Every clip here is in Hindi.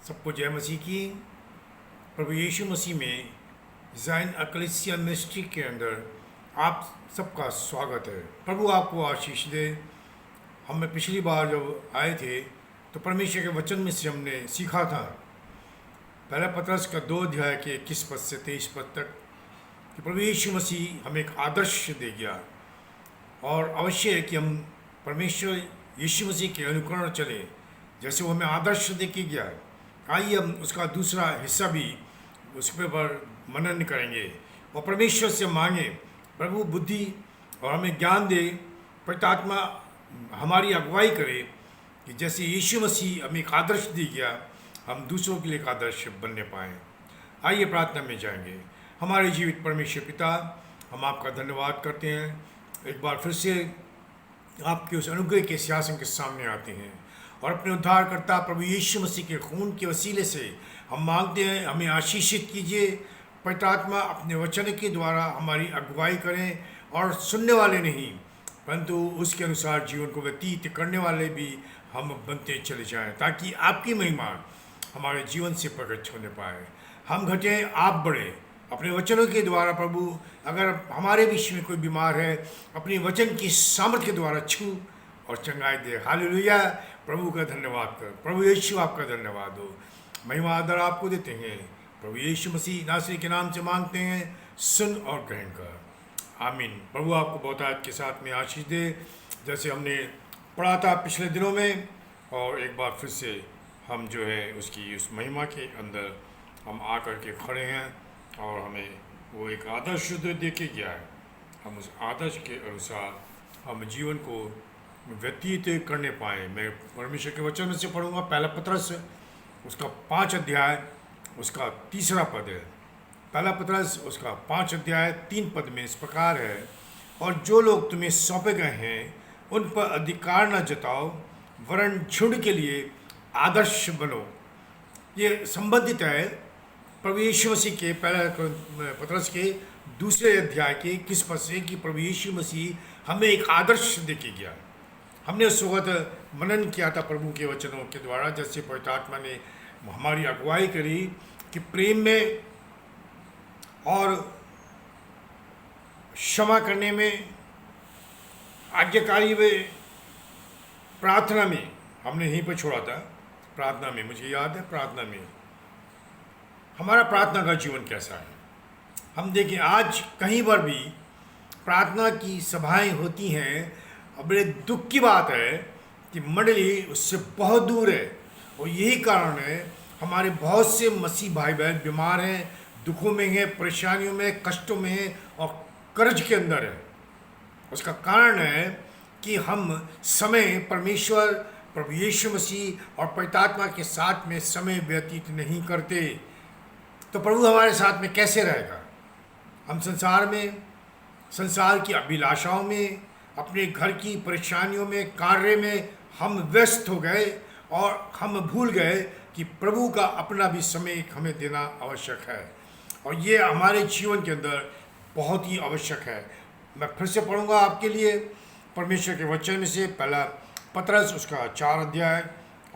सबको जय मसीह की। प्रभु यीशु मसीह में ज़ाइन अक्लेसिया मिनिस्ट्री के अंदर आप सबका स्वागत है। प्रभु आपको आशीष दे। हम पिछली बार जब आए थे तो परमेश्वर के वचन में से हमने सीखा था पहला पतरस का 2 अध्याय के 21 पद से 23 पद तक कि प्रभु यीशु मसीह हमें एक आदर्श दे गया और अवश्य है कि हम परमेश्वर यीशु मसीह के अनुकरण चले जैसे वो हमें आदर्श दे के गया। आइए हम उसका दूसरा हिस्सा भी उस पर मनन करेंगे और परमेश्वर से मांगे प्रभु बुद्धि और हमें ज्ञान दे, पवित्र आत्मा हमारी अगुवाई करे कि जैसे यीशु मसीह हमें एक आदर्श दे गया हम दूसरों के लिए एक आदर्श बनने पाएँ। आइए प्रार्थना में जाएंगे। हमारे जीवित परमेश्वर पिता, हम आपका धन्यवाद करते हैं। एक बार फिर से आपके उस अनुग्रह के सिंहासन के सामने आते हैं और अपने उद्धारकर्ता प्रभु यीशु मसीह के खून के वसीले से हम मांगते हैं हमें आशीषित कीजिए। पवित्र आत्मा अपने वचन के द्वारा हमारी अगुवाई करें और सुनने वाले नहीं परंतु उसके अनुसार जीवन को व्यतीत करने वाले भी हम बनते चले जाएं ताकि आपकी महिमा हमारे जीवन से प्रकट होने पाए। हम घटें आप बढ़े अपने वचनों के द्वारा। प्रभु अगर हमारे बीच में कोई बीमार है अपने वचन की सामर्थ्य के द्वारा छू और चंगाई दे। हालेलुया। प्रभु का धन्यवाद कर। प्रभु यीशु आपका धन्यवाद हो। महिमा आदर आपको देते हैं। प्रभु यीशु मसीह नासरी के नाम से मांगते हैं, सुन और ग्रहण कर। आमीन। प्रभु आपको बहुतायत के साथ में आशीष दे। जैसे हमने पढ़ा था पिछले दिनों में और एक बार फिर से हम जो है उसकी उस महिमा के अंदर हम आकर के खड़े हैं और हमें वो एक आदर्श दे के गया है। हम उस आदर्श के अनुसार हम जीवन को व्यतीत करने पाएँ। मैं परमेश्वर के वचन में से पढ़ूंगा पहला पतरस उसका 5 अध्याय उसका 3 पद है। पहला पतरस उसका 5 अध्याय 3 पद में इस प्रकार है, और जो लोग तुम्हें सौंपे गए हैं उन पर अधिकार न जताओ वरन झुंड के लिए आदर्श बनो। ये संबंधित है प्रभु यीशु मसीह के पहला पतरस के 2 अध्याय के 21 पद से कि प्रभु यीशु मसीह हमें एक आदर्श दे के गया। हमने उस वक्त मनन किया था प्रभु के वचनों के द्वारा जैसे पवित्र आत्मा ने हमारी अगुवाई करी कि प्रेम में और क्षमा करने में, आज्ञाकारी में, प्रार्थना में। हमने यहीं पर छोड़ा था प्रार्थना में। मुझे याद है प्रार्थना में हमारा प्रार्थना का जीवन कैसा है। हम देखें आज कहीं पर भी प्रार्थना की सभाएं होती हैं और बड़े दुख की बात है कि मंडली उससे बहुत दूर है और यही कारण है हमारे बहुत से मसीह भाई बहन बीमार हैं, दुखों में हैं, परेशानियों में, कष्टों में हैं और कर्ज के अंदर है। उसका कारण है कि हम समय परमेश्वर प्रभु यीशु मसीह और पवित्र आत्मा के साथ में समय व्यतीत नहीं करते। तो प्रभु हमारे साथ में कैसे रहेगा। हम संसार की अभिलाषाओं में, अपने घर की परेशानियों में, कार्य में हम व्यस्त हो गए और हम भूल गए कि प्रभु का अपना भी समय हमें देना आवश्यक है और ये हमारे जीवन के अंदर बहुत ही आवश्यक है। मैं फिर से पढ़ूंगा आपके लिए परमेश्वर के वचन में से पहला पतरस उसका 4 अध्याय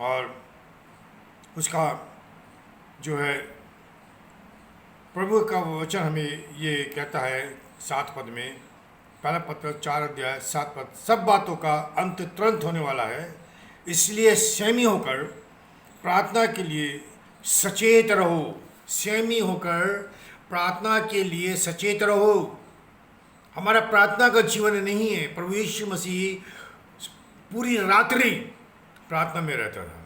और उसका जो है प्रभु का वचन हमें ये कहता है 7 पद में। पहला पत्र 4 अध्याय 7 पद, सब बातों का अंत तुरंत होने वाला है, इसलिए संयमी होकर प्रार्थना के लिए सचेत रहो। संयमी होकर प्रार्थना के लिए सचेत रहो। हमारा प्रार्थना का जीवन नहीं है। प्रभु यीशु मसीह पूरी रात्रि प्रार्थना में रहता था।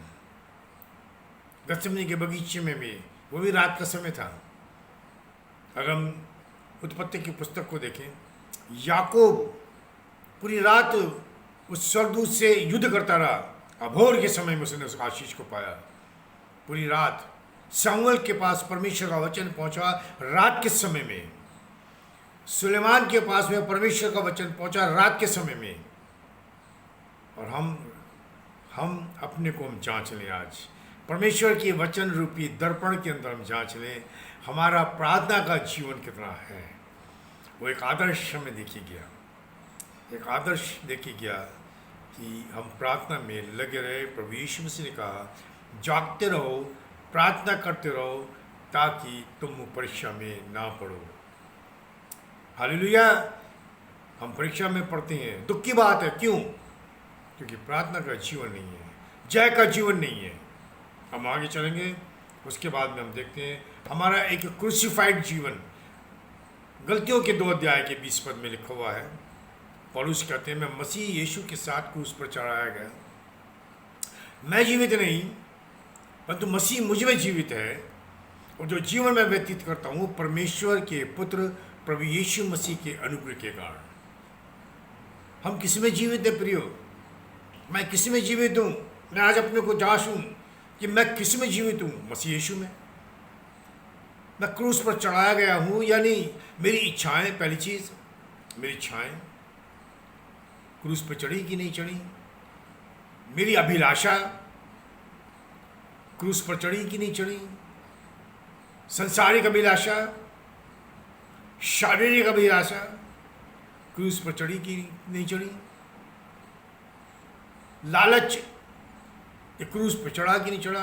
गत्सेमनी के बगीचे में भी, वो भी रात का समय था। अगर हम उत्पत्ति की पुस्तक को देखें, याकूब पूरी रात उस स्वर्गदूत से युद्ध करता रहा। अभोर के समय में उसने उस आशीष को पाया। पूरी रात शमूएल के पास परमेश्वर का वचन पहुंचा रात के समय में। सुलेमान के पास में परमेश्वर का वचन पहुंचा रात के समय में। और हम अपने को हम जांच लें। आज परमेश्वर के वचन रूपी दर्पण के अंदर हम जांच लें हमारा प्रार्थना का जीवन कितना है। वो एक आदर्श हमें देखी गया, एक आदर्श देखी गया कि हम प्रार्थना में लगे रहे। प्रभु यीशु मसीह ने कहा जागते रहो, प्रार्थना करते रहो ताकि तुम परीक्षा में ना पड़ो। हालेलुया। हम परीक्षा में पढ़ते हैं, दुख की बात है। क्यों? क्योंकि प्रार्थना का जीवन नहीं है, जय का जीवन नहीं है। हम आगे चलेंगे, उसके बाद में हम देखते हैं हमारा एक क्रूसिफाइड जीवन। गलतियों के 2 अध्याय के 20 पद में लिखा हुआ है। पौलुस कहते हैं, मैं मसीह यीशु के साथ क्रूस पर चढ़ाया गया। मैं जीवित नहीं, परंतु मसीह मुझ में जीवित है, और जो जीवन मैं व्यतीत करता हूँ परमेश्वर के पुत्र प्रभु यीशु मसीह के अनुग्रह के कारण। हम किस में जीवित है प्रियो? मैं किस में जीवित हूँ? मैं आज अपने को जांचूं कि मैं किस में जीवित हूँ? मसीह यीशु में। मैं क्रूस पर चढ़ाया गया हूँ या नहीं? मेरी इच्छाएं, पहली चीज़ मेरी इच्छाएं क्रूस पर चढ़ी कि नहीं चढ़ी? मेरी अभिलाषा क्रूस पर चढ़ी कि नहीं चढ़ी? संसारिक अभिलाषा, शारीरिक अभिलाषा क्रूस पर चढ़ी कि नहीं चढ़ी? लालच ये क्रूस पर चढ़ा कि नहीं चढ़ा?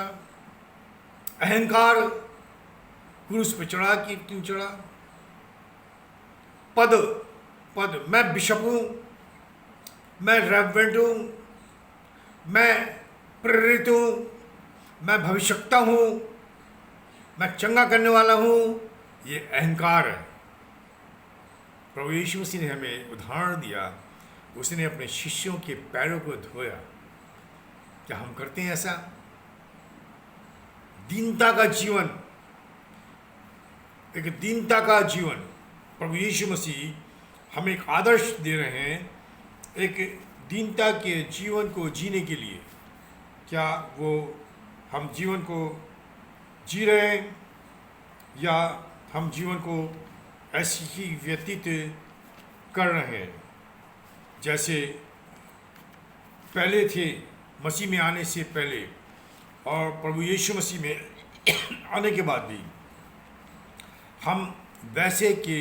अहंकार क्रूस पर चढ़ा कि नहीं चढ़ा? पद मैं बिशप हूँ, मैं रेवरेंड हूँ, मैं प्रेरित हूँ, मैं भविष्यवक्ता हूँ, मैं चंगा करने वाला हूँ, ये अहंकार है। प्रभु यीशु मसीह ने हमें उदाहरण दिया, उसने अपने शिष्यों के पैरों को धोया। क्या हम करते हैं ऐसा? दीनता का जीवन, एक दीनता का जीवन। प्रभु यीशु मसीह हमें एक आदर्श दे रहे हैं, एक दीनता के जीवन को जीने के लिए। क्या वो हम जीवन को जी रहे हैं, या हम जीवन को ऐसी ही व्यतीत कर रहे हैं जैसे पहले थे मसीह में आने से पहले, और प्रभु यीशु मसीह में आने के बाद भी हम वैसे के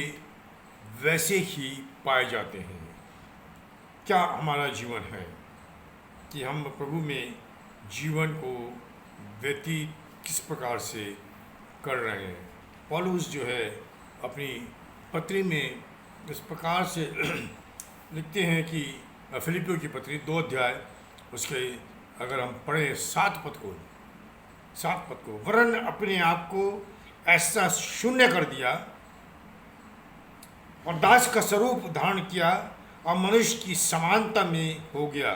वैसे ही पाए जाते हैं? क्या हमारा जीवन है कि हम प्रभु में जीवन को व्यतीत किस प्रकार से कर रहे हैं? पौलुस जो है अपनी पत्री में इस प्रकार से लिखते हैं कि फिलिपियों की पत्री 2 अध्याय उसके अगर हम पढ़ें 7 पद को, वरन अपने आप को ऐसा शून्य कर दिया और दास का स्वरूप धारण किया और मनुष्य की समानता में हो गया,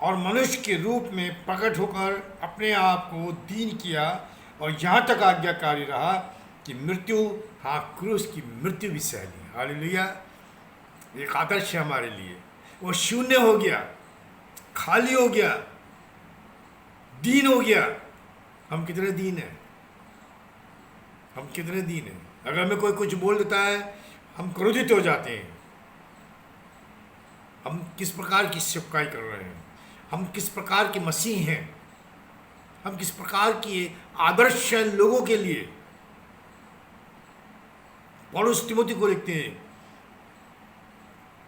और मनुष्य के रूप में प्रकट होकर अपने आप को दीन किया, और यहाँ तक आज्ञाकारी रहा कि मृत्यु, हाँ क्रूस की मृत्यु भी सह ली। हालेलुया। एक आदर्श है हमारे लिए। वो शून्य हो गया, खाली हो गया, दीन हो गया। हम कितने दीन हैं? हम कितने दीन हैं? अगर हमें कोई कुछ बोल देता है हम क्रोधित हो जाते हैं। हम किस प्रकार की सेवकाई कर रहे हैं? हम किस प्रकार के मसीह हैं? हम किस प्रकार की आदर्श हैं लोगों के लिए? पौलुस तिमोथी को लिखते हैं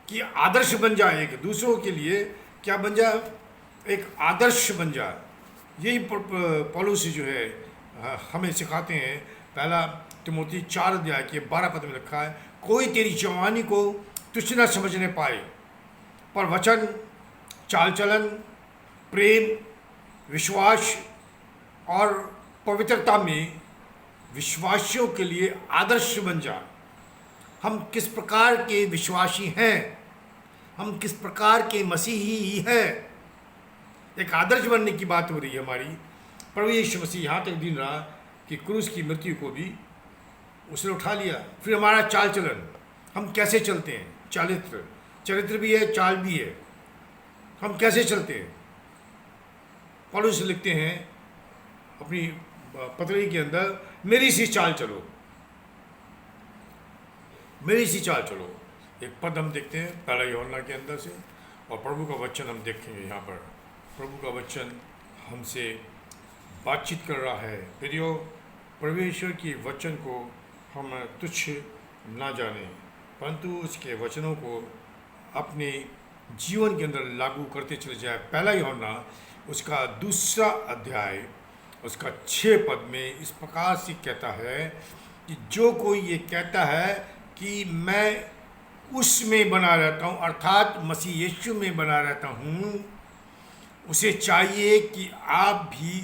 कि आदर्श बन जाए, एक दूसरों के लिए क्या बन जाए? एक आदर्श बन जाए। यही पौलुस जो है हमें सिखाते हैं। पहला तिमोथी 4 अध्याय के 12 पद में लिखा है, कोई तेरी जवानी को तुच्छ न समझने पाए, पर वचन, चाल चलन, प्रेम, विश्वास और पवित्रता में विश्वासियों के लिए आदर्श बन जा। हम किस प्रकार के विश्वासी हैं? हम किस प्रकार के मसीही हैं? एक आदर्श बनने की बात हो रही है हमारी। प्रभु यीशु मसीह यहाँ तक दिन रहा कि क्रूस की मृत्यु को भी उसने उठा लिया। फिर हमारा चाल चलन, हम कैसे चलते हैं? चरित्र भी है, चाल भी है। हम कैसे चलते हैं? पौलुस लिखते हैं अपनी पत्री के अंदर, मेरी सी चाल चलो, मेरी सी चाल चलो। एक पद हम देखते हैं पहला यूहन्ना के अंदर से, और प्रभु का वचन हम देखेंगे यहाँ पर। प्रभु का वचन हमसे बातचीत कर रहा है। प्रियो, परमेश्वर की वचन को हम तुच्छ ना जाने, परंतु उसके वचनों को अपने जीवन के अंदर लागू करते चले जाए। पहला यूहन्ना उसका दूसरा अध्याय उसका 6 पद में इस प्रकार से कहता है कि जो कोई ये कहता है कि मैं उसमें बना रहता हूँ, अर्थात मसीह यीशु में बना रहता हूँ, उसे चाहिए कि आप भी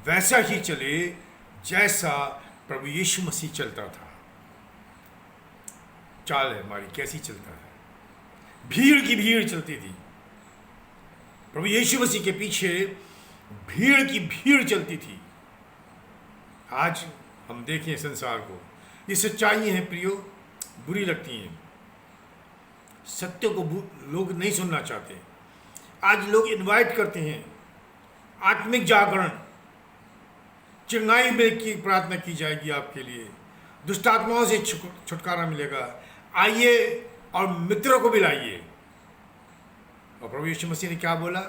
वैसा ही चले जैसा प्रभु यीशु मसीह चलता था। चाल है हमारी कैसी चलता है? भीड़ की भीड़ चलती थी। प्रभु यीशु मसीह के पीछे भीड़ की भीड़ चलती थी। आज हम देखें संसार को, ये सच्चाई हैं प्रियो, बुरी लगती हैं। सत्य को लोग नहीं सुनना चाहते। आज लोग इनवाइट करते हैं आत्मिक जागरण, चिंगाई में की प्रार्थना की जाएगी आपके लिए, दुष्ट आत्माओं से छुटकारा मिलेगा, आइए और मित्रों को भी लाइए। और प्रभु यीशु मसीह ने क्या बोला?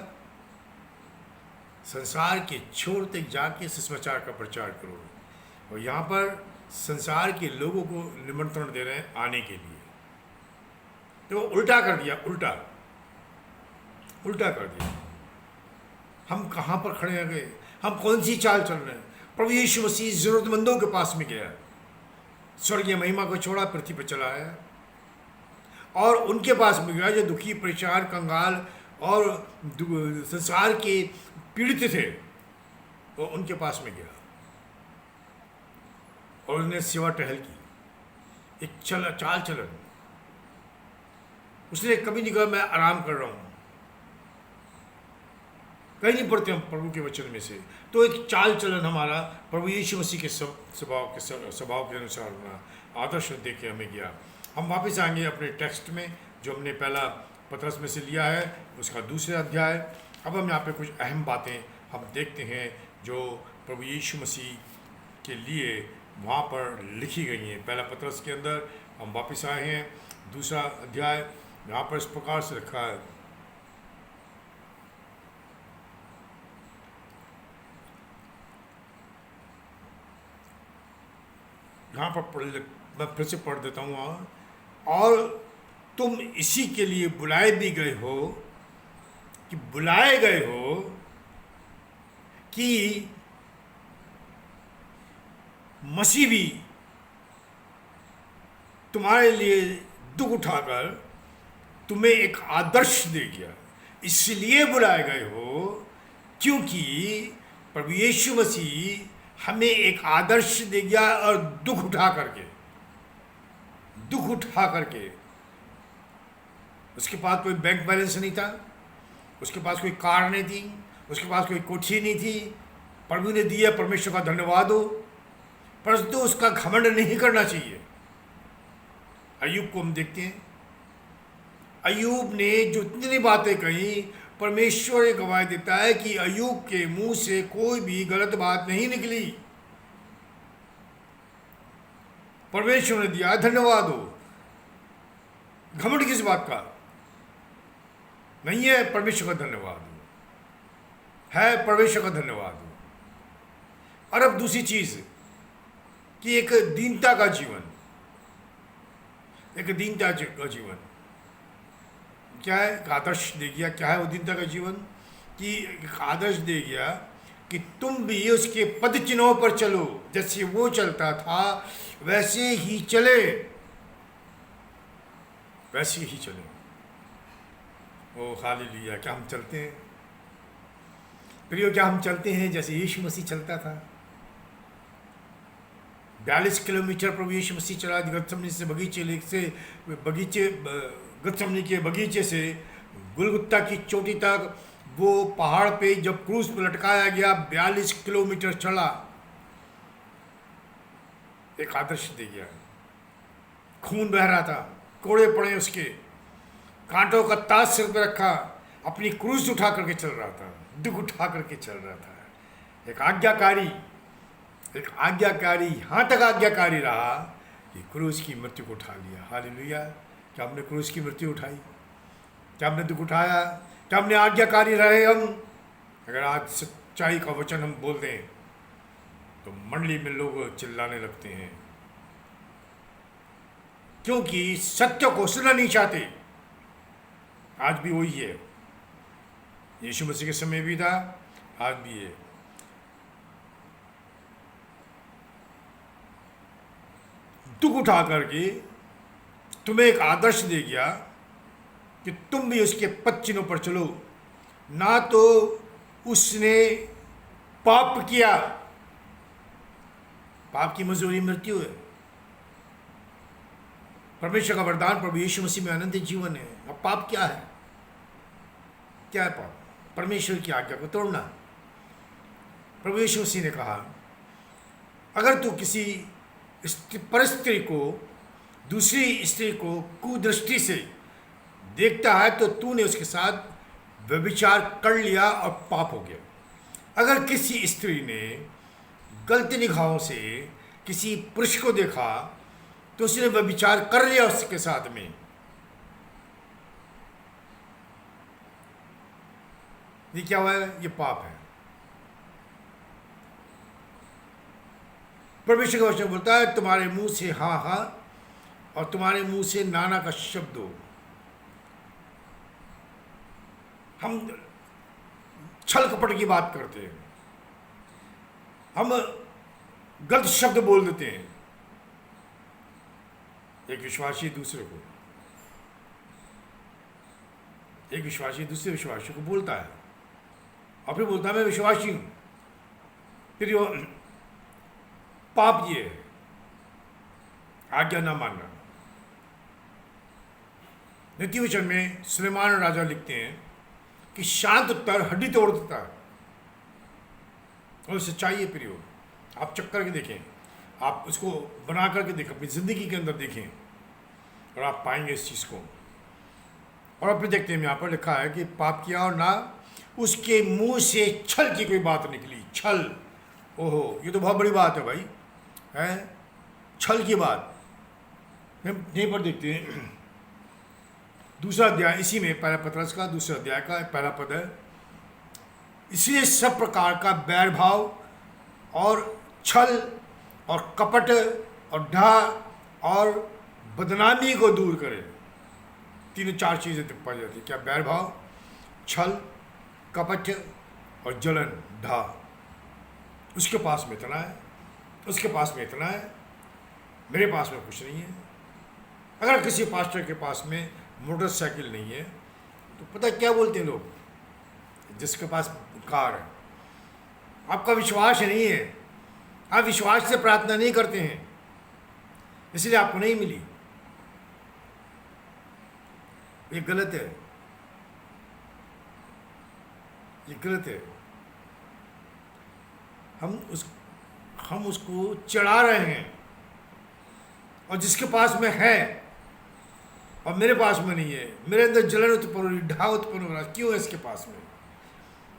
संसार के छोर तक जाके सुसमाचार का प्रचार करो। और यहाँ पर संसार के लोगों को निमंत्रण दे रहे हैं आने के लिए। तो उल्टा कर दिया, उल्टा कर दिया। हम कहाँ पर खड़े हो गए? हम कौन सी चाल चल रहे हैं? प्रभु यीशु मसीह जरूरतमंदों के पास में गया, स्वर्गीय महिमा को छोड़ा, पृथ्वी पर चला आया और उनके पास में गया जो दुखी, परेशान, कंगाल और संसार के पीड़ित थे, वो उनके पास में गया और उन्हें सेवा टहल की, एक चाल चलन। उसने कभी नहीं कहा मैं आराम कर रहा हूँ, कहीं नहीं पढ़ते हम प्रभु के वचन में से। तो एक चाल चलन हमारा प्रभु यीशु मसीह के स्वभाव के अनुसार होना, आदर्श देख के हमें गया। हम वापस आएंगे अपने टेक्स्ट में जो हमने पहला पतरस में से लिया है, उसका दूसरा अध्याय। अब हम यहाँ पे कुछ अहम बातें हम देखते हैं जो प्रभु यीशु मसीह के लिए वहाँ पर लिखी गई हैं। पहला पतरस के अंदर हम वापस आए हैं, दूसरा अध्याय, यहाँ पर इस प्रकार से लिखा है। यहाँ पर मैं फिर से पढ़ देता हूँ। और तुम इसी के लिए बुलाए भी गए हो, कि बुलाए गए हो कि मसीह भी तुम्हारे लिए दुख उठाकर तुम्हें एक आदर्श दे गया। इसलिए बुलाए गए हो क्योंकि प्रभु यीशु मसीह हमें एक आदर्श दे गया और दुख उठा करके उसके पास कोई बैंक बैलेंस नहीं था, उसके पास कोई कार नहीं थी, उसके पास कोई कोठी नहीं थी। प्रभु ने दिया, परमेश्वर का धन्यवाद हो, परंतु उसका घमंड नहीं करना चाहिए। अय्यूब को हम देखते हैं, अय्यूब ने जो इतनी बातें कही, परमेश्वर गवाही देता है कि अय्यूब के मुंह से कोई भी गलत बात नहीं निकली। परमेश्वर ने दिया, धन्यवाद हो। घमंड किस बात का नहीं है? परमेश्वर का धन्यवाद हो, है परमेश्वर का धन्यवाद हो। और अब दूसरी चीज कि एक दीनता का जीवन, क्या है? एक आदर्श दे गया। क्या है वो दीनता का जीवन? कि एक आदर्श दे गया कि तुम भी उसके पद चिन्हों पर चलो, जैसे वो चलता था वैसे ही चले, वैसे ही चले। ओ हालेलुया! क्या हम चलते हैं प्रियो? क्या हम चलते हैं जैसे यीशु मसीह चलता था? 42 किलोमीटर प्रभु यीशु मसीह चला, गतसमनी से गतसमनी के बगीचे से गुलगुत्ता की चोटी तक। वो पहाड़ पे जब क्रूस पर लटकाया गया, 42 किलोमीटर चला। एक आदर्श दे गया। खून बह रहा था, कोड़े पड़े उसके, कांटों का ताज सिर पर रखा, अपनी क्रूस उठा करके चल रहा था, दुख उठा करके चल रहा था। एक आज्ञाकारी यहाँ तक आज्ञाकारी रहा कि क्रूस की मृत्यु को उठा लिया। हालेलुया! क्या हमने क्रूस की मृत्यु उठाई? क्या हमने दुख उठाया? क्या हमने आज्ञाकारी रहे हम? अगर आज सच्चाई का वचन हम बोल दें तो मंडली में लोग चिल्लाने लगते हैं, क्योंकि सत्य को सुनना नहीं चाहते। आज भी वही है, यीशु मसीह के समय भी था, आज भी है। दुख उठा करके तुम्हें एक आदर्श दे गया कि तुम भी उसके पद चिन्हों पर चलो। ना तो उसने पाप किया, पाप की मजदूरी मृत्यु है। परमेश्वर का वरदान प्रभु यीशु मसीह में अनंत जीवन है। अब पाप क्या है? क्या है पाप? परमेश्वर की आज्ञा को तोड़ना। प्रभु यीशु मसीह ने कहा, अगर तू किसी परस्त्री को, दूसरी स्त्री को कुदृष्टि से देखता है तो तूने उसके साथ व्यभिचार कर लिया और पाप हो गया। अगर किसी स्त्री ने गलती निगाहों से किसी पुरुष को देखा तो उसने व्यभिचार कर लिया उसके साथ में। ये क्या हुआ है? ये पाप है। परमेश्वर का वचन बोलता है, तुम्हारे मुंह से हाँ हाँ और तुम्हारे मुंह से नाना का शब्द हो। हम छल कपट की बात करते हैं, हम गलत शब्द बोल देते हैं एक विश्वासी दूसरे को, एक विश्वासी दूसरे विश्वासी को बोलता है और फिर बोलता है मैं विश्वासी हूं। फिर यो पाप ये है, आज्ञा ना मानना। नीति वचन में सुलेमान राजा लिखते हैं कि शांत उत्तर हड्डी तोड़ देता है। और सच्चाई है प्रियो, आप चेक करके देखें, आप उसको बना करके देखें, अपनी ज़िंदगी के अंदर देखें और आप पाएंगे इस चीज़ को। और फिर देखते हैं यहाँ पर लिखा है कि पाप किया और ना उसके मुंह से छल की कोई बात निकली। छल, ओहो, ये तो बहुत बड़ी बात है भाई, है छल की बात। यहीं पर देखते हैं दूसरा अध्याय, इसी में पहला पत्रस का दूसरा अध्याय का पहला पद है, इसलिए सब प्रकार का बैर भाव और छल और कपट और ढा और बदनामी को दूर करें। तीनों चार चीज़ें पाई जाती है। क्या? बैर भाव, छल, कपट और जलन, ढा। उसके पास में इतना है, उसके पास में इतना है, मेरे पास में कुछ नहीं है। अगर किसी पास्टर के पास में मोटरसाइकिल नहीं है तो पता क्या बोलते हैं लोग? जिसके पास कार है। आपका विश्वास नहीं है, आप विश्वास से प्रार्थना नहीं करते हैं, इसलिए आपको नहीं मिली। ये गलत है, ये गलत है। हम उसको चढ़ा रहे हैं, और जिसके पास में है और मेरे पास में नहीं है, मेरे अंदर जलन उत्पन्न हो रही, ढा उत्पन्न हो रहा, क्यों है इसके पास में?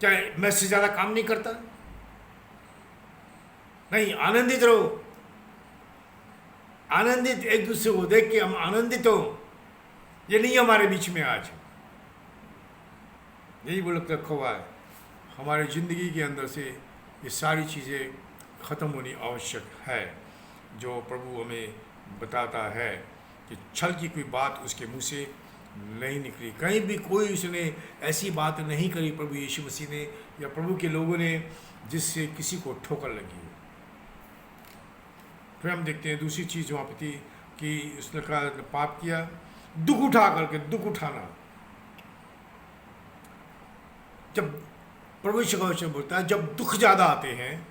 क्या मैं इससे ज़्यादा काम नहीं करता? नहीं, आनंदित रहो, आनंदित, एक दूसरे को देख के हम आनंदित हो। ये नहीं हमारे बीच में आज, यही बोल रखा हुआ है। हमारी ज़िंदगी के अंदर से ये सारी चीज़ें ख़त्म होनी आवश्यक है। जो प्रभु हमें बताता है कि छल की कोई बात उसके मुंह से नहीं निकली। कहीं भी कोई उसने ऐसी बात नहीं करी प्रभु यीशु मसीह ने या प्रभु के लोगों ने जिससे किसी को ठोकर लगी। फिर हम देखते हैं दूसरी चीज़ वहाँ पर थी कि उसने कहा पाप किया, दुख उठा करके, दुख उठाना। जब प्रभु यीशु का वचन बोलता है जब दुख ज़्यादा आते हैं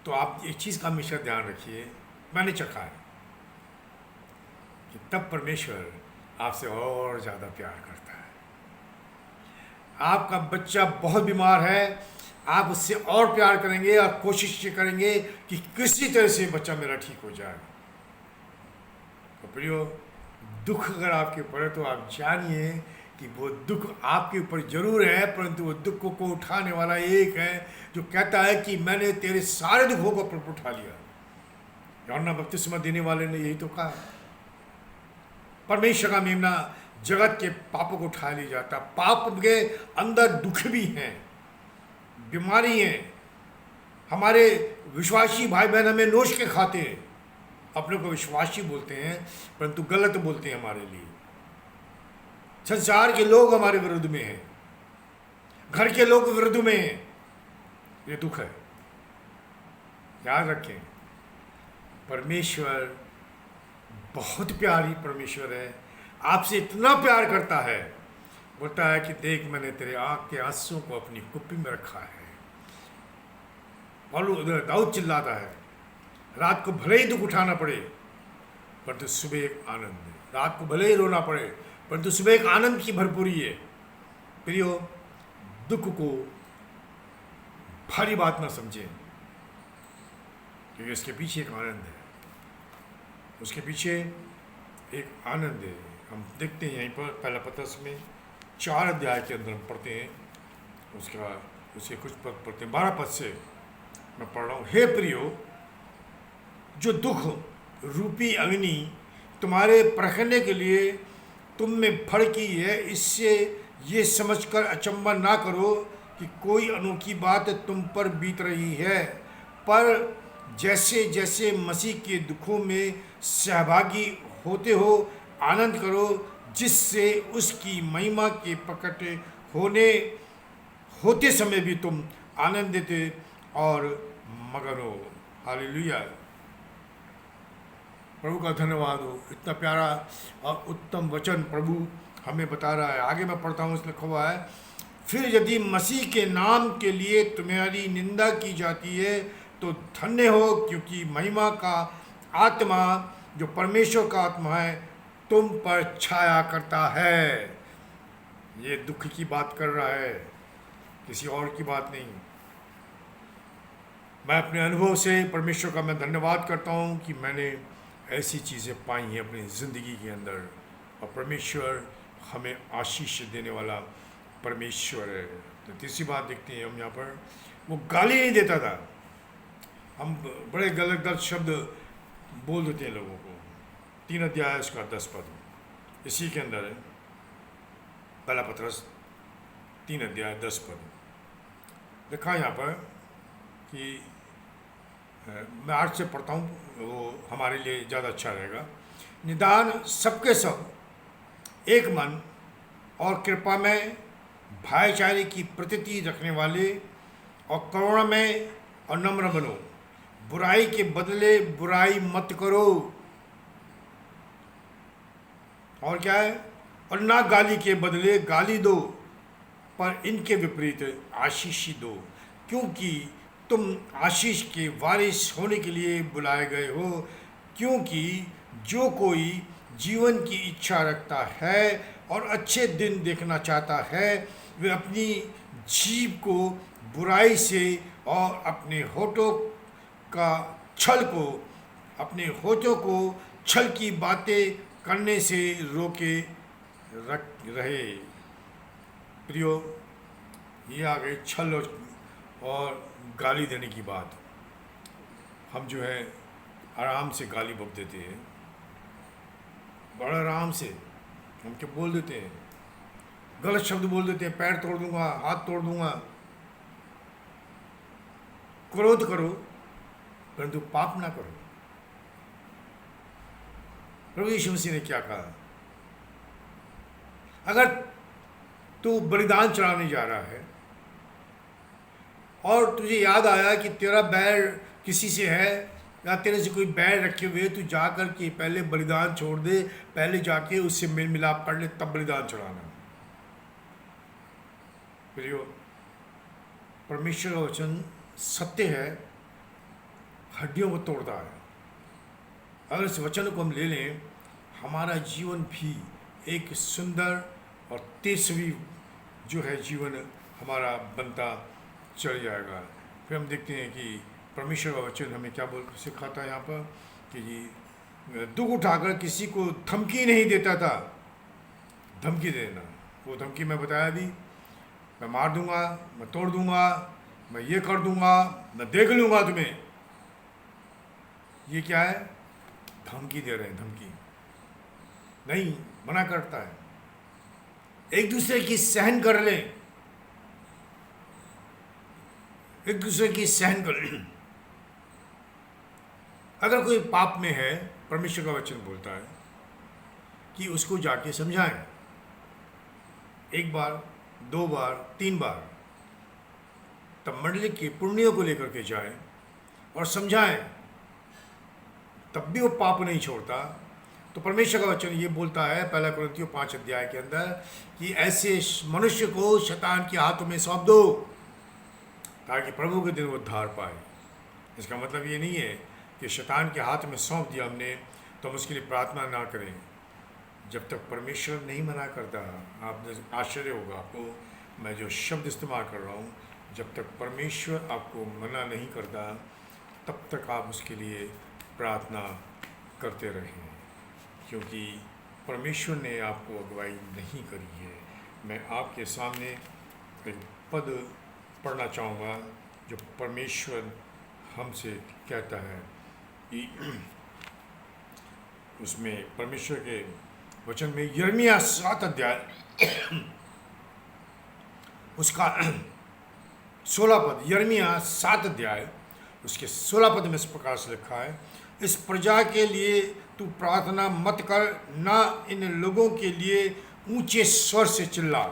तो आप एक चीज़ का हमेशा ध्यान रखिए, मैंने चखा है कि तब परमेश्वर आपसे और ज़्यादा प्यार करता है। आपका बच्चा बहुत बीमार है, आप उससे और प्यार करेंगे और कोशिश ये करेंगे कि किसी तरह से बच्चा मेरा ठीक हो जाए। तो प्रियो, दुख अगर आपके ऊपर है तो आप जानिए कि वो दुख आपके ऊपर जरूर है, परंतु वो दुख को उठाने वाला एक है जो कहता है कि मैंने तेरे सारे दुखों को ऊपर उठा लिया। यूहन्ना बपतिस्मा देने वाले ने यही तो कहा। परमेश्वर का मेमना जगत के पापों को उठा लिया जाता। पाप के अंदर दुख भी हैं, बीमारी हैं। हमारे विश्वासी भाई बहन हमें नोच के खाते हैं, अपने को विश्वासी बोलते हैं परंतु गलत बोलते हैं हमारे लिए। संसार के लोग हमारे विरुद्ध में हैं, घर के लोग विरुद्ध में हैं, ये दुख है। याद रखें, परमेश्वर बहुत प्यारी परमेश्वर है, आपसे इतना प्यार करता है, बोलता है कि देख मैंने तेरे आँख के आंसुओं को अपनी कुप्पी में रखा है। और दाऊद चिल्लाता है, रात को भले ही दुख उठाना पड़े परंतु सुबह एक आनंद है। रात को भले ही रोना पड़े परंतु सुबह एक आनंद की भरपूरी है। प्रियो, दुख को भारी बात ना समझें, क्योंकि इसके पीछे एक आनंद है, उसके पीछे एक आनंद है। हम देखते हैं यहीं पर पहला पत्रस में 4 अध्याय के अंदर हम पढ़ते हैं, उसके कुछ पद पढ़ते हैं। 12 पद से मैं पढ़ रहा हूँ। हे प्रियो, जो दुख रूपी अग्नि तुम्हारे परखने के लिए तुम में भड़की है, इससे ये समझकर अचंभा ना करो कि कोई अनोखी बात तुम पर बीत रही है, पर जैसे जैसे मसीह के दुखों में सहभागी होते हो आनंद करो, जिससे उसकी महिमा के प्रकट होते समय भी तुम आनंदित और मगन हो। हालेलुया, प्रभु का धन्यवाद हो। इतना प्यारा और उत्तम वचन प्रभु हमें बता रहा है। आगे मैं पढ़ता हूँ, इसमें लिखा हुआ है, फिर यदि मसीह के नाम के लिए तुम्हारी निंदा की जाती है तो धन्य हो, क्योंकि महिमा का आत्मा जो परमेश्वर का आत्मा है तुम पर छाया करता है। ये दुख की बात कर रहा है, किसी और की बात नहीं। मैं अपने अनुभव से परमेश्वर का मैं धन्यवाद करता हूँ कि मैंने ऐसी चीज़ें पाई हैं अपनी ज़िंदगी के अंदर, और परमेश्वर हमें आशीष देने वाला परमेश्वर है। तो तीसरी बात देखते हैं हम यहाँ पर, वो गाली नहीं देता था। हम बड़े गलत गलत शब्द बोल देते हैं लोगों को। 3 अध्याय इसका 10 पद इसी के अंदर है, पहला पत्रस 3 अध्याय 10 पद लिखा यहाँ पर कि मैं आज से पढ़ता हूँ, वो हमारे लिए ज़्यादा अच्छा रहेगा। निदान सबके सब एक मन और कृपा में भाईचारे की प्रतीति रखने वाले और करुणा में और नम्र बनो, बुराई के बदले बुराई मत करो, और क्या है, और ना गाली के बदले गाली दो, पर इनके विपरीत आशीष दो, क्योंकि तुम आशीष के वारिस होने के लिए बुलाए गए हो। क्योंकि जो कोई जीवन की इच्छा रखता है और अच्छे दिन देखना चाहता है, वे अपनी जीभ को बुराई से और अपने होठों को छल की बातें करने से रोके रहे। प्रियो, ये आ गई छल और गाली देने की बात। हम जो है आराम से गाली बक देते हैं, बड़ा आराम से हम क्या बोल देते हैं, गलत शब्द बोल देते हैं, पैर तोड़ दूंगा, हाथ तोड़ दूंगा। क्रोध करो परंतु पाप ना करो। प्रभु यीशु मसीह ने क्या कहा, अगर तू बलिदान चढ़ाने जा रहा है और तुझे याद आया कि तेरा बैर किसी से है या तेरे से कोई बैर रखे हुए, तू जा कर के पहले बलिदान छोड़ दे, पहले जाके उससे मेल मिलाप कर ले, तब बलिदान चढ़ाना। प्रियो, परमेश्वर का वचन सत्य है, हड्डियों को तोड़ता है। अगर इस वचन को हम ले लें, हमारा जीवन भी एक सुंदर और तेजस्वी जो है जीवन हमारा बनता चल जाएगा। फिर हम देखते हैं कि परमेश्वर का वचन हमें क्या बोल सिखाता है यहाँ पर कि दुख उठाकर किसी को धमकी नहीं देता था। धमकी देना, वो धमकी मैं बताया भी, मैं मार दूंगा, मैं तोड़ दूंगा, मैं ये कर दूंगा, मैं देख लूँगा तुम्हें। ये क्या है? धमकी दे रहे हैं। धमकी नहीं, मना करता है। एक दूसरे की सहन कर लें, एक दूसरे की सहन कर लें। अगर कोई पाप में है, परमेश्वर का वचन बोलता है कि उसको जाके समझाएं, 1 बार, 2 बार, 3 बार। तब मंडली के पुण्यों को लेकर के जाएं और समझाएं, तब भी वो पाप नहीं छोड़ता। तो परमेश्वर का वचन ये बोलता है 1 कुरिन्थियों 5 अध्याय के अंदर कि ऐसे मनुष्य को शैतान के हाथों में सौंप दो ताकि प्रभु के दिन वो उद्धार पाए। इसका मतलब ये नहीं है कि शैतान के हाथ में सौंप दिया हमने तो हम उसके लिए प्रार्थना ना करें। जब तक परमेश्वर नहीं मना करता, आपने आश्चर्य होगा आपको मैं जो शब्द इस्तेमाल कर रहा हूँ, जब तक परमेश्वर आपको मना नहीं करता तब तक आप उसके लिए प्रार्थना करते रहें, क्योंकि परमेश्वर ने आपको अगुवाई नहीं करी है। मैं आपके सामने एक पद पढ़ना चाहूँगा जो परमेश्वर हमसे कहता है कि उसमें परमेश्वर के वचन में यिर्मयाह 7 अध्याय उसका 16 पद, यिर्मयाह 7 अध्याय उसके 16 पद में इस प्रकार से लिखा है, इस प्रजा के लिए तू प्रार्थना मत कर, ना इन लोगों के लिए ऊंचे स्वर से चिल्ला,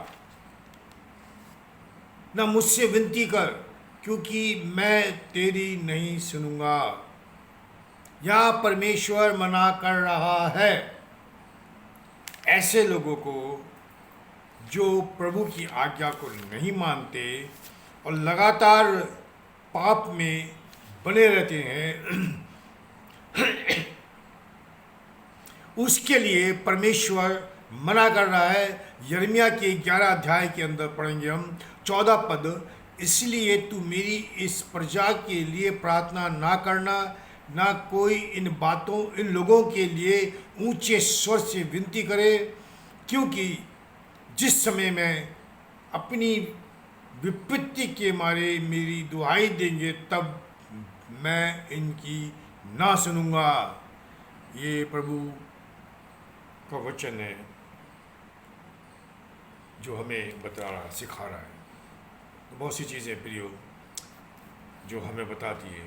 ना मुझसे विनती कर, क्योंकि मैं तेरी नहीं सुनूंगा। या परमेश्वर मना कर रहा है ऐसे लोगों को जो प्रभु की आज्ञा को नहीं मानते और लगातार पाप में बने रहते हैं, उसके लिए परमेश्वर मना कर रहा है। यिर्मयाह के 11 अध्याय के अंदर पढ़ेंगे हम 14 पद, इसलिए तू मेरी इस प्रजा के लिए प्रार्थना ना करना, ना कोई इन लोगों के लिए ऊंचे स्वर से विनती करे, क्योंकि जिस समय मैं अपनी विपत्ति के मारे मेरी दुहाई देंगे तब मैं इनकी ना सुनूंगा। ये प्रभु का वचन है जो हमें बता रहा, सिखा रहा है। तो बहुत सी चीज़ें प्रियो जो हमें बताती है।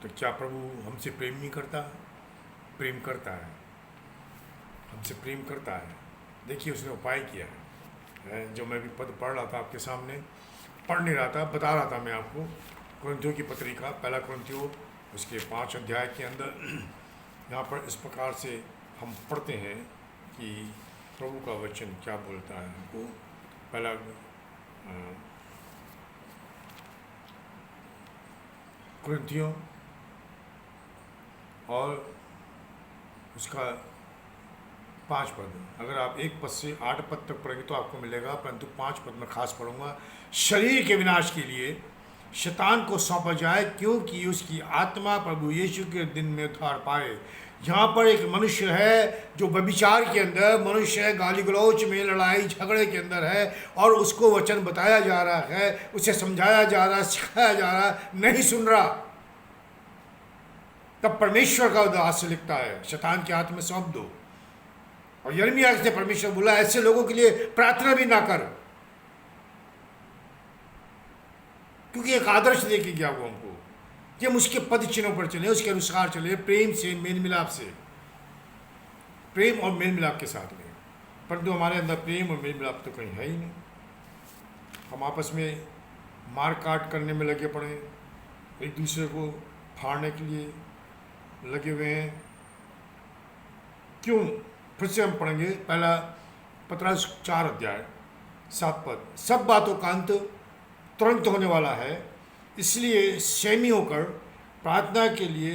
तो क्या प्रभु हमसे प्रेम नहीं करता? प्रेम करता है, हमसे प्रेम करता है। देखिए उसने उपाय किया है। जो मैं भी पद पढ़ रहा था आपके सामने, पढ़ नहीं रहा था, बता रहा था मैं आपको। कुरिन्थियों की पत्रिका 1 कुरिन्थियों उसके 5 अध्याय के अंदर यहाँ पर इस प्रकार से हम पढ़ते हैं कि प्रभु का वचन क्या बोलता है हमको। पहला कुरिन्थियों और उसका 5 पद, अगर आप 1 पद से 8 पद तक पढ़ेंगे तो आपको मिलेगा, परंतु 5 पद में खास पढ़ूंगा। शरीर के विनाश के लिए शैतान को सौंपा जाए, क्योंकि उसकी आत्मा प्रभु यीशु के दिन में उद्धार पाए। यहाँ पर एक मनुष्य है जो व्यभिचार के अंदर, मनुष्य है गाली गलौच में, लड़ाई झगड़े के अंदर है, और उसको वचन बताया जा रहा है, उसे समझाया जा रहा है, सिखाया जा रहा है, नहीं सुन रहा। तब परमेश्वर का दास लिखता है शैतान के हाथ में सौंप दो। और यिर्मयाह से परमेश्वर बोला ऐसे लोगों के लिए प्रार्थना भी ना कर, क्योंकि एक आदर्श देके गया वो हमको कि हम उसके पद चिन्हों पर चले, उसके अनुसार चले, प्रेम से, मेल मिलाप से, प्रेम और मेल मिलाप के साथ में। परंतु हमारे अंदर प्रेम और मेल मिलाप तो कहीं है ही नहीं। हम आपस में मार काट करने में लगे पड़े, एक दूसरे को फाड़ने के लिए लगे हुए हैं। क्यों? फिर से हम पढ़ेंगे 1 पतरस 4 अध्याय 7 पद, सब बातों का अंत तुरंत होने वाला है, इसलिए संयमी होकर प्रार्थना के लिए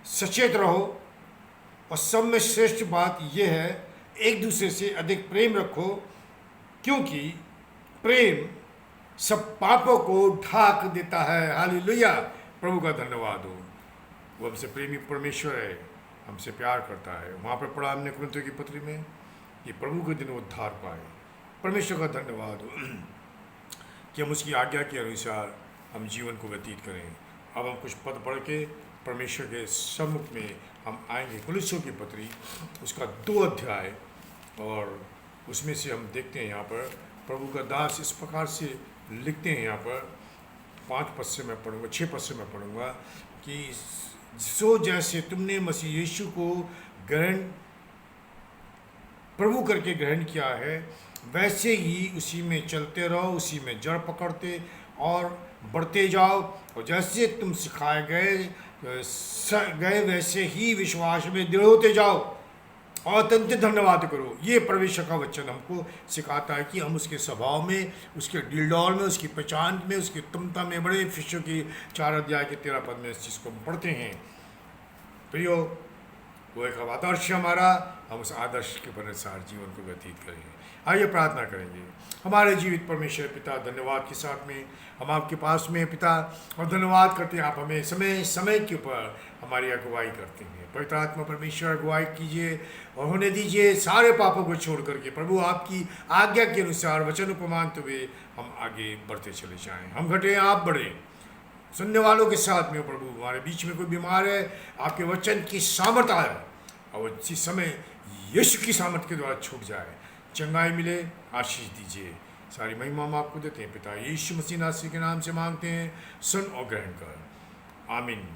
सचेत रहो। और सब में श्रेष्ठ बात यह है एक दूसरे से अधिक प्रेम रखो, क्योंकि प्रेम सब पापों को ढाक देता है। हालेलुया, प्रभु का धन्यवाद हो। वो हमसे प्रेमी परमेश्वर है, हमसे प्यार करता है। वहाँ पर पढ़ा हमने कुरिन्थियों की पत्री में कि प्रभु के दिन उद्धार पाए। परमेश्वर का धन्यवाद हो कि हम उसकी आज्ञा के अनुसार हम जीवन को व्यतीत करें। अब हम कुछ पद पढ़ के परमेश्वर के सम्मुख में हम आएंगे। कुलिस्सियों की पत्री उसका 2 अध्याय, और उसमें से हम देखते हैं यहाँ पर प्रभु का दास इस प्रकार से लिखते हैं। यहाँ पर 5 पद से मैं पढ़ूँगा, 6 पद से मैं पढ़ूँगा कि सो जैसे तुमने मसीह यीशु को प्रभु करके ग्रहण किया है, वैसे ही उसी में चलते रहो, उसी में जड़ पकड़ते और बढ़ते जाओ, और जैसे तुम सिखाए गए वैसे ही विश्वास में दृढ़ होते जाओ और अत्यंत धन्यवाद करो। ये परमेश्वर का वचन हमको सिखाता है कि हम उसके स्वभाव में, उसके दिलडौल में, उसकी पहचान में, उसकी उत्तमता में बड़े। शिष्यों की 4 अध्याय के 13 पद में इस चीज़ को हम पढ़ते हैं। प्रियो, वो एक आदर्श है हमारा, हम उस आदर्श के अनुसार जीवन को व्यतीत करेंगे। आइए प्रार्थना करेंगे। हमारे जीवित परमेश्वर पिता, धन्यवाद के साथ में हम आपके पास में पिता, और धन्यवाद करते हैं आप हमें समय समय के ऊपर हमारी अगुवाई करते हैं। पवित्र आत्मा परमेश्वर अगुवाई कीजिए और होने दीजिए सारे पापों को छोड़ करके प्रभु आपकी आज्ञा के अनुसार वचन को मानते हुए हम आगे बढ़ते चले जाएं। हम घटे आप बढ़े, सुनने वालों के साथ में प्रभु। हमारे बीच में कोई बीमार है, आपके वचन की सामर्थ आए और इसी समय यीशु की सामर्थ के द्वारा छूट जाए, चंगाई मिले, आशीष दीजिए। सारी महिमा हम आपको देते हैं पिता, यीशु मसीह नासरी के नाम से मांगते हैं, सुन और ग्रहण कर, आमीन।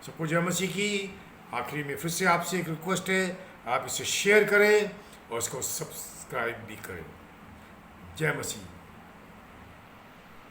सबको जय मसीह की। आखिरी में फिर से आपसे एक रिक्वेस्ट है, आप इसे शेयर करें और इसको सब्सक्राइब भी करें। जय मसीह।